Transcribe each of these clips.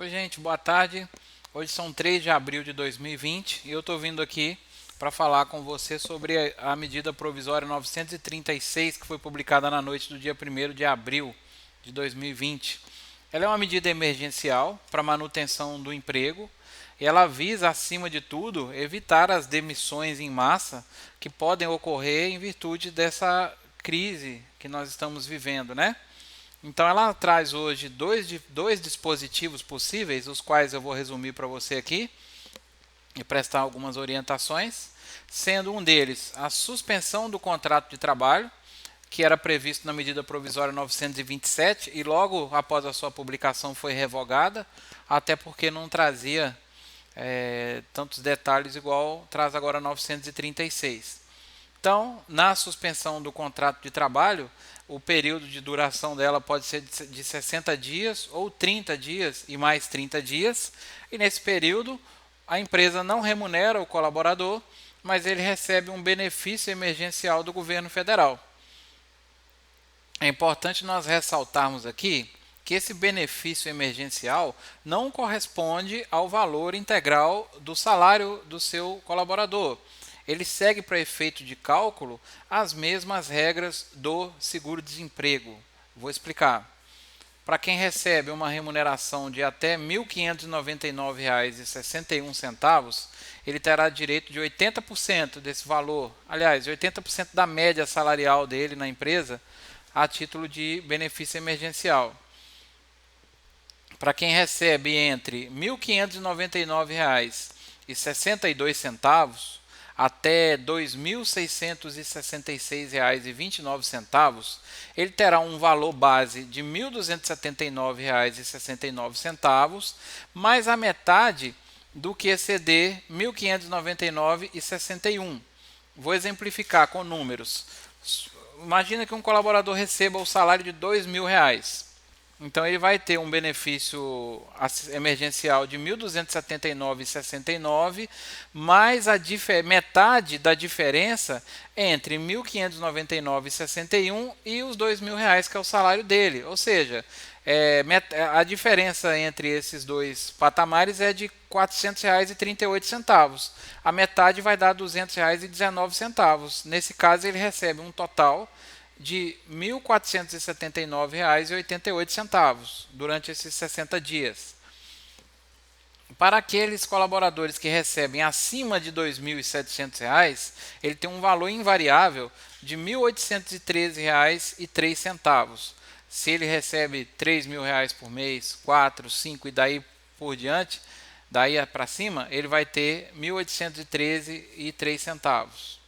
Oi, gente, boa tarde. Hoje são 3 de abril de 2020 e eu estou vindo aqui para falar com você sobre a medida provisória 936 que foi publicada na noite do dia 1º de abril de 2020. Ela é uma medida emergencial para manutenção do emprego e ela visa, acima de tudo, evitar as demissões em massa que podem ocorrer em virtude dessa crise que nós estamos vivendo, né? Então ela traz hoje dois dispositivos possíveis, os quais eu vou resumir para você aqui e prestar algumas orientações, sendo um deles a suspensão do contrato de trabalho, que era previsto na medida provisória 927 e logo após a sua publicação foi revogada, até porque não trazia tantos detalhes igual traz agora 936. Então, na suspensão do contrato de trabalho, o período de duração dela pode ser de 60 dias ou 30 dias e mais 30 dias. E nesse período, a empresa não remunera o colaborador, mas ele recebe um benefício emergencial do governo federal. É importante nós ressaltarmos aqui que esse benefício emergencial não corresponde ao valor integral do salário do seu colaborador. Ele segue para efeito de cálculo as mesmas regras do seguro-desemprego. Vou explicar. Para quem recebe uma remuneração de até R$ 1.599,61, ele terá direito de 80% desse valor, aliás, 80% da média salarial dele na empresa, a título de benefício emergencial. Para quem recebe entre R$ 1.599,62 até R$ 2.666,29, ele terá um valor base de R$ 1.279,69, mais a metade do que exceder R$ 1.599,61. Vou exemplificar com números. Imagina que um colaborador receba o salário de R$ 2.000. Então ele vai ter um benefício emergencial de R$ 1.279,69, mais metade da diferença entre R$ 1.599,61 e os R$ 2.000, que é o salário dele. Ou seja, a diferença entre esses dois patamares é de R$ 400,38. A metade vai dar R$ 200,19. Nesse caso, ele recebe um total de R$ 1.479,88 durante esses 60 dias. Para aqueles colaboradores que recebem acima de R$ 2.700, ele tem um valor invariável de R$ 1.813,03. Se ele recebe R$ 3.000 por mês, 4, 5 e daí por diante, daí para cima, ele vai ter R$ 1.813,03.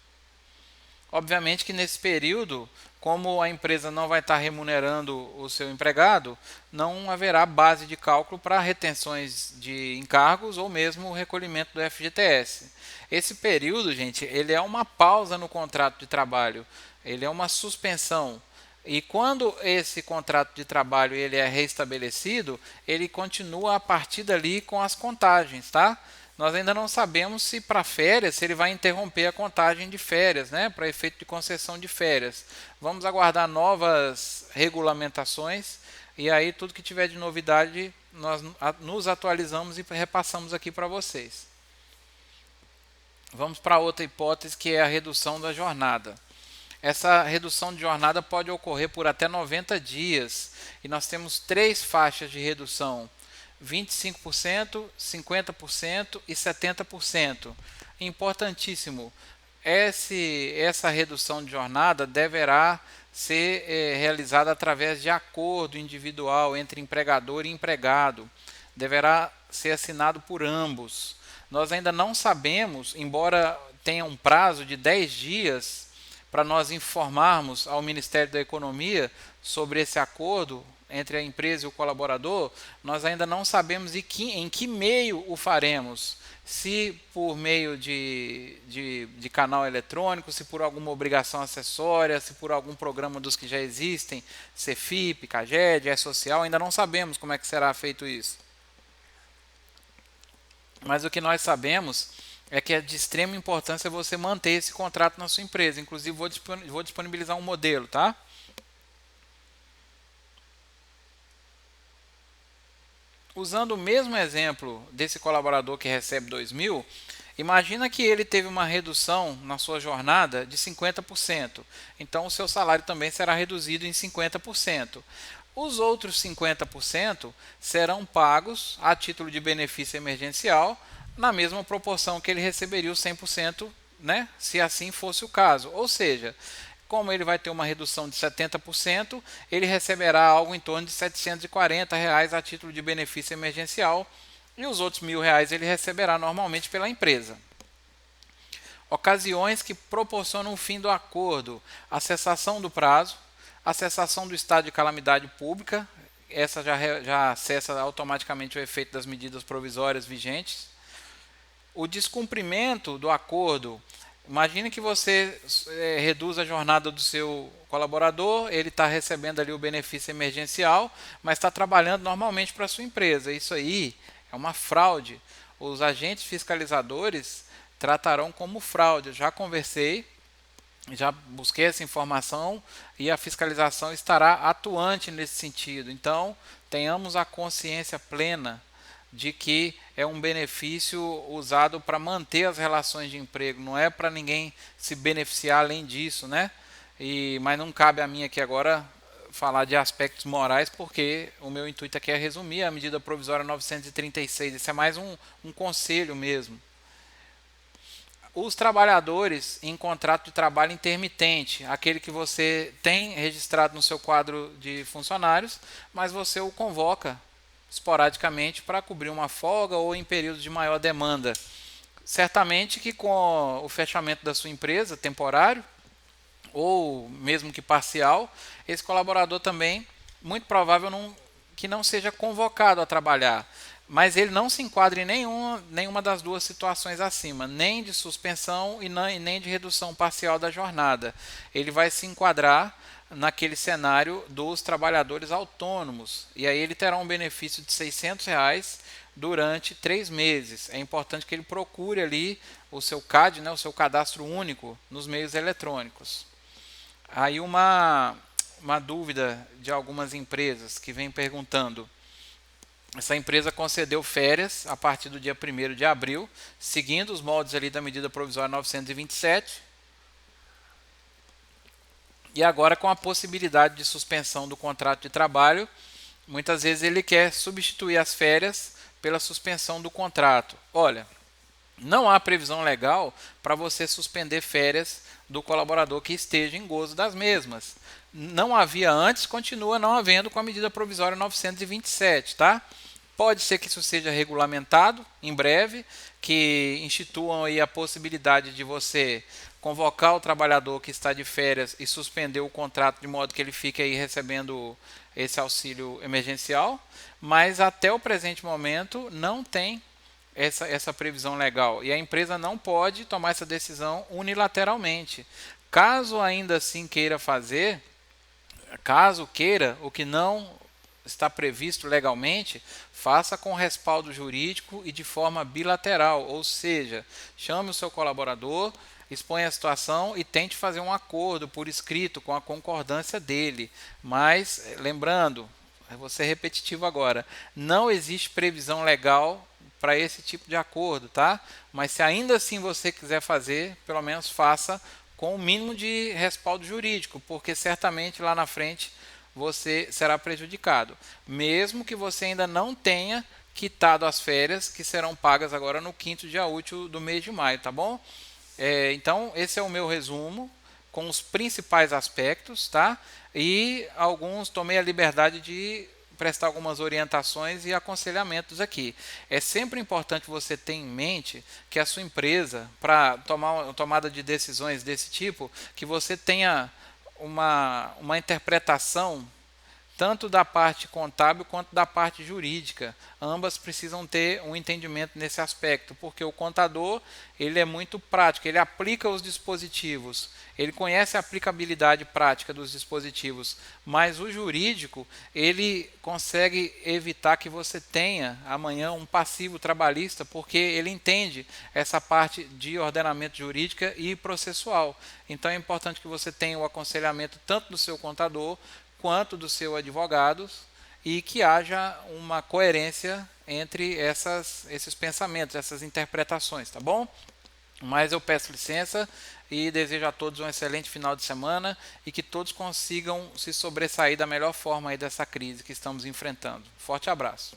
Obviamente que nesse período, como a empresa não vai estar remunerando o seu empregado, não haverá base de cálculo para retenções de encargos ou mesmo o recolhimento do FGTS. Esse período, gente, ele é uma pausa no contrato de trabalho, ele é uma suspensão. E quando esse contrato de trabalho ele é restabelecido, ele continua a partir dali com as contagens, tá? Nós ainda não sabemos se para férias, se ele vai interromper a contagem de férias, né, para efeito de concessão de férias. Vamos aguardar novas regulamentações e aí tudo que tiver de novidade nós nos atualizamos e repassamos aqui para vocês. Vamos para outra hipótese, que é a redução da jornada. Essa redução de jornada pode ocorrer por até 90 dias e nós temos 3 faixas de redução: 25%, 50% e 70%. Importantíssimo, essa redução de jornada deverá ser realizada através de acordo individual entre empregador e empregado. Deverá ser assinado por ambos. Nós ainda não sabemos, embora tenha um prazo de 10 dias para nós informarmos ao Ministério da Economia sobre esse acordo entre a empresa e o colaborador, nós ainda não sabemos em que meio o faremos. Se por meio de canal eletrônico, se por alguma obrigação acessória, se por algum programa dos que já existem, Cefip, Caged, E-Social, ainda não sabemos como é que será feito isso. Mas o que nós sabemos é que é de extrema importância você manter esse contrato na sua empresa. Inclusive, vou disponibilizar um modelo, tá? Usando o mesmo exemplo desse colaborador que recebe 2.000, imagina que ele teve uma redução na sua jornada de 50%. Então, o seu salário também será reduzido em 50%. Os outros 50% serão pagos a título de benefício emergencial, na mesma proporção que ele receberia os 100%, né, se assim fosse o caso. Ou seja, como ele vai ter uma redução de 70%, ele receberá algo em torno de R$ 740 a título de benefício emergencial, e os outros R$ 1.000 ele receberá normalmente pela empresa. Ocasiões que proporcionam o fim do acordo: a cessação do prazo, a cessação do estado de calamidade pública, essa já cessa automaticamente o efeito das medidas provisórias vigentes, o descumprimento do acordo. Imagine que você reduz a jornada do seu colaborador, ele está recebendo ali o benefício emergencial, mas está trabalhando normalmente para a sua empresa. Isso aí é uma fraude. Os agentes fiscalizadores tratarão como fraude. Eu já conversei, já busquei essa informação e a fiscalização estará atuante nesse sentido. Então, tenhamos a consciência plena de que é um benefício usado para manter as relações de emprego, não é para ninguém se beneficiar além disso, né? Mas não cabe a mim aqui agora falar de aspectos morais, porque o meu intuito aqui é resumir a medida provisória 936. Isso é mais um conselho mesmo. Os trabalhadores em contrato de trabalho intermitente, aquele que você tem registrado no seu quadro de funcionários, mas você o convoca esporadicamente para cobrir uma folga ou em períodos de maior demanda. Certamente que com o fechamento da sua empresa, temporário, ou mesmo que parcial, esse colaborador também, muito provável que não seja convocado a trabalhar. Mas ele não se enquadra em nenhuma das duas situações acima, nem de suspensão e nem de redução parcial da jornada. Ele vai se enquadrar naquele cenário dos trabalhadores autônomos. E aí ele terá um benefício de R$ 600 durante 3 meses. É importante que ele procure ali o seu CAD, né, o seu cadastro único, nos meios eletrônicos. Aí uma dúvida de algumas empresas que vem perguntando: essa empresa concedeu férias a partir do dia 1º de abril, seguindo os moldes ali da medida provisória 927, e agora com a possibilidade de suspensão do contrato de trabalho, muitas vezes ele quer substituir as férias pela suspensão do contrato. Olha, não há previsão legal para você suspender férias do colaborador que esteja em gozo das mesmas. Não havia antes, continua não havendo com a medida provisória 927, tá? Pode ser que isso seja regulamentado em breve, que instituam aí a possibilidade de você convocar o trabalhador que está de férias e suspender o contrato de modo que ele fique aí recebendo esse auxílio emergencial, mas até o presente momento não tem essa previsão legal e a empresa não pode tomar essa decisão unilateralmente. Caso ainda assim queira fazer, caso queira o que não está previsto legalmente, faça com respaldo jurídico e de forma bilateral, ou seja, chame o seu colaborador, exponha a situação e tente fazer um acordo por escrito com a concordância dele. Mas, lembrando, vou ser repetitivo agora, não existe previsão legal para esse tipo de acordo, tá? Mas se ainda assim você quiser fazer, pelo menos faça com o mínimo de respaldo jurídico, porque certamente lá na frente você será prejudicado, mesmo que você ainda não tenha quitado as férias que serão pagas agora no 5º dia útil do mês de maio, tá bom? Então, esse é o meu resumo com os principais aspectos, tá? E tomei a liberdade de prestar algumas orientações e aconselhamentos aqui. É sempre importante você ter em mente que a sua empresa, para tomada de decisões desse tipo, que você tenha uma interpretação tanto da parte contábil quanto da parte jurídica. Ambas precisam ter um entendimento nesse aspecto, porque o contador ele é muito prático, ele aplica os dispositivos, ele conhece a aplicabilidade prática dos dispositivos, mas o jurídico ele consegue evitar que você tenha amanhã um passivo trabalhista, porque ele entende essa parte de ordenamento jurídica e processual. Então é importante que você tenha o aconselhamento tanto do seu contador quanto do seu advogado e que haja uma coerência entre esses pensamentos, essas interpretações, tá bom? Mas eu peço licença e desejo a todos um excelente final de semana e que todos consigam se sobressair da melhor forma aí dessa crise que estamos enfrentando. Forte abraço.